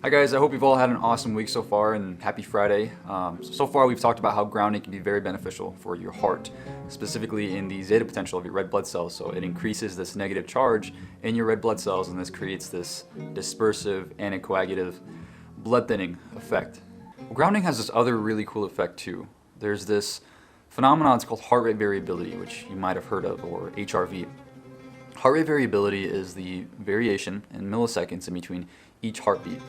Hi guys, I hope you've all had an awesome week so far and happy Friday. So far we've talked about how grounding can be very beneficial for your heart, specifically in the zeta potential of your red blood cells. So it increases this negative charge in your red blood cells and this creates this dispersive anticoagulative blood thinning effect. Well, grounding has this other really cool effect too. There's this phenomenon, it's called heart rate variability, which you might have heard of, or HRV. Heart rate variability is the variation in milliseconds in between each heartbeat.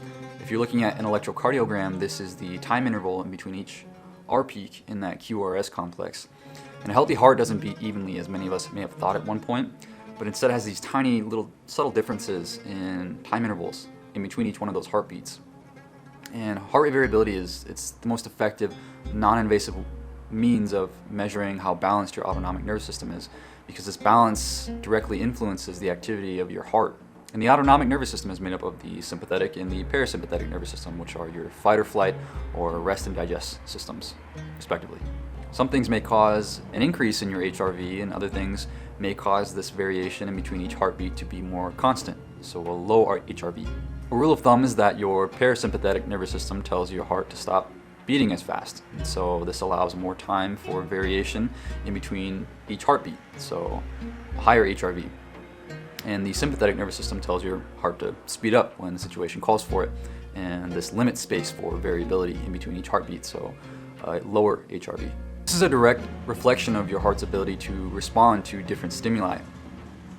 If you're looking at an electrocardiogram, this is the time interval in between each R peak in that QRS complex. And a healthy heart doesn't beat evenly, as many of us may have thought at one point, but instead has these tiny little subtle differences in time intervals in between each one of those heartbeats. And heart rate variability it's the most effective, non-invasive means of measuring how balanced your autonomic nervous system is, because this balance directly influences the activity of your heart. And the autonomic nervous system is made up of the sympathetic and the parasympathetic nervous system, which are your fight or flight or rest and digest systems, respectively. Some things may cause an increase in your HRV, and other things may cause this variation in between each heartbeat to be more constant, so a low HRV. A rule of thumb is that your parasympathetic nervous system tells your heart to stop beating as fast. And so this allows more time for variation in between each heartbeat, so higher HRV. And the sympathetic nervous system tells your heart to speed up when the situation calls for it. And this limits space for variability in between each heartbeat, so lower HRV. This is a direct reflection of your heart's ability to respond to different stimuli,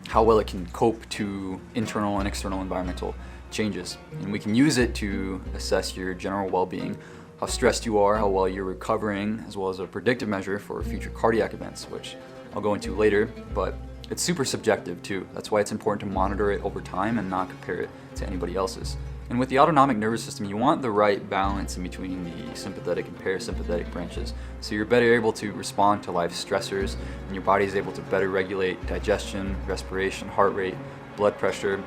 how well it can cope to internal and external environmental changes. And we can use it to assess your general well-being, how stressed you are, how well you're recovering, as well as a predictive measure for future cardiac events, which I'll go into later, but it's super subjective too. That's why it's important to monitor it over time and not compare it to anybody else's. And with the autonomic nervous system, you want the right balance in between the sympathetic and parasympathetic branches. So you're better able to respond to life stressors, and your body is able to better regulate digestion, respiration, heart rate, blood pressure.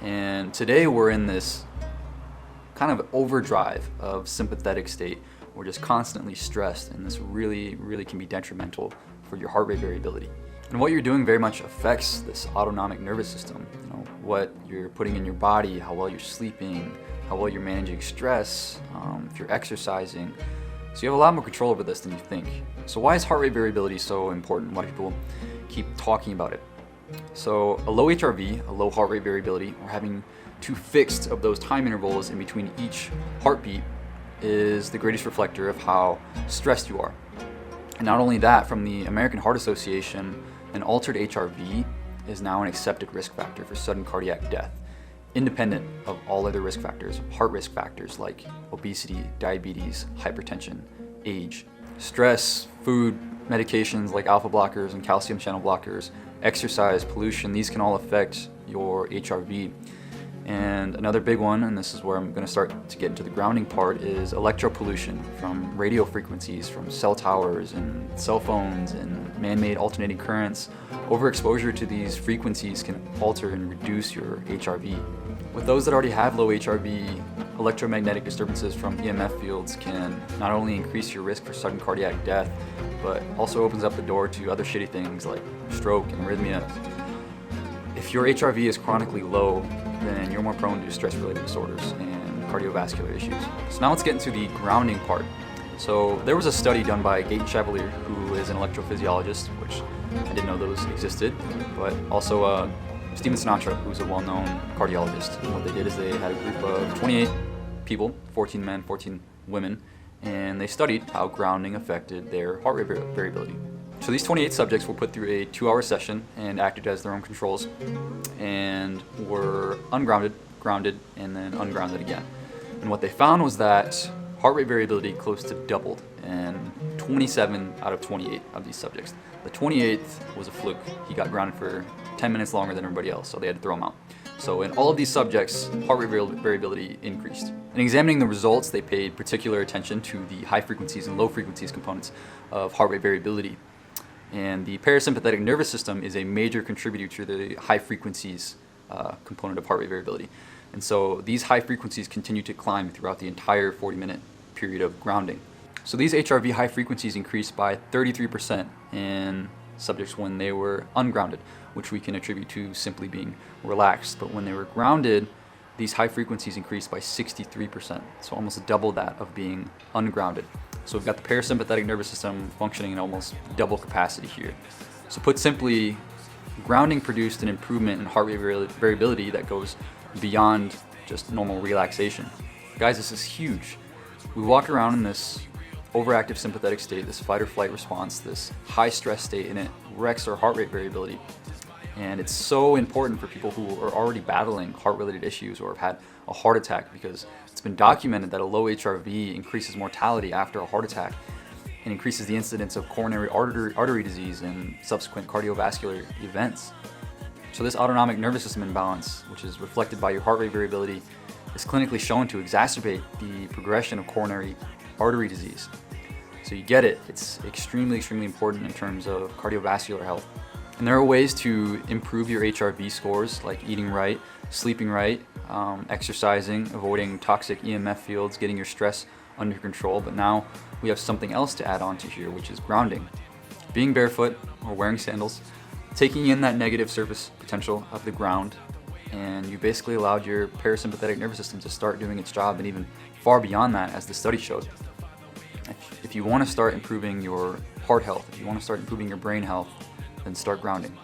And today we're in this kind of overdrive of sympathetic state. We're just constantly stressed, and this really can be detrimental for your heart rate variability. And what you're doing very much affects this autonomic nervous system. You know, what you're putting in your body, how well you're sleeping, how well you're managing stress, if you're exercising. So you have a lot more control over this than you think. So why is heart rate variability so important? Why do people keep talking about it? So a low HRV, a low heart rate variability, or having too fixed of those time intervals in between each heartbeat is the greatest reflector of how stressed you are. And not only that, from the American Heart Association, an altered HRV is now an accepted risk factor for sudden cardiac death, independent of all other risk factors, heart risk factors like obesity, diabetes, hypertension, age, stress, food, medications like alpha blockers and calcium channel blockers, exercise, pollution. These can all affect your HRV. And another big one, and this is where I'm going to start to get into the grounding part, is electropollution from radio frequencies, from cell towers and cell phones and man-made alternating currents. Overexposure to these frequencies can alter and reduce your HRV. With those that already have low HRV, electromagnetic disturbances from EMF fields can not only increase your risk for sudden cardiac death, but also opens up the door to other shitty things like stroke and arrhythmia. If your HRV is chronically low, then you're more prone to stress-related disorders and cardiovascular issues. So now let's get into the grounding part. So there was a study done by Gaten Chevalier, who is an electrophysiologist, which I didn't know those existed, but also Stephen Sinatra, who's a well-known cardiologist. And what they did is they had a group of 28 people, 14 men, 14 women, and they studied how grounding affected their heart rate variability. So these 28 subjects were put through a 2-hour session and acted as their own controls, and were ungrounded, grounded, and then ungrounded again. And what they found was that heart rate variability close to doubled in 27 out of 28 of these subjects. The 28th was a fluke. He got grounded for 10 minutes longer than everybody else, so they had to throw him out. So in all of these subjects, heart rate variability increased. In examining the results, they paid particular attention to the high frequencies and low frequencies components of heart rate variability. And the parasympathetic nervous system is a major contributor to the high frequencies component of heart rate variability. And so these high frequencies continue to climb throughout the entire 40-minute period of grounding. So these HRV high frequencies increased by 33% in subjects when they were ungrounded, which we can attribute to simply being relaxed. But when they were grounded, these high frequencies increased by 63%, so almost double that of being ungrounded. So we've got the parasympathetic nervous system functioning in almost double capacity here. So put simply, grounding produced an improvement in heart rate variability that goes beyond just normal relaxation. Guys, this is huge. We walk around in this overactive sympathetic state, this fight or flight response, this high stress state, and it wrecks our heart rate variability. And it's so important for people who are already battling heart-related issues or have had a heart attack, because it's been documented that a low HRV increases mortality after a heart attack and increases the incidence of coronary artery disease and subsequent cardiovascular events. So this autonomic nervous system imbalance, which is reflected by your heart rate variability, is clinically shown to exacerbate the progression of coronary artery disease. So you get it, it's extremely, extremely important in terms of cardiovascular health. And there are ways to improve your HRV scores, like eating right, sleeping right, exercising, avoiding toxic EMF fields, getting your stress under control. But now we have something else to add on to here, which is grounding. Being barefoot or wearing sandals, taking in that negative surface potential of the ground, and you basically allowed your parasympathetic nervous system to start doing its job, and even far beyond that, as the study showed. If you want to start improving your heart health, if you want to start improving your brain health, then start grounding.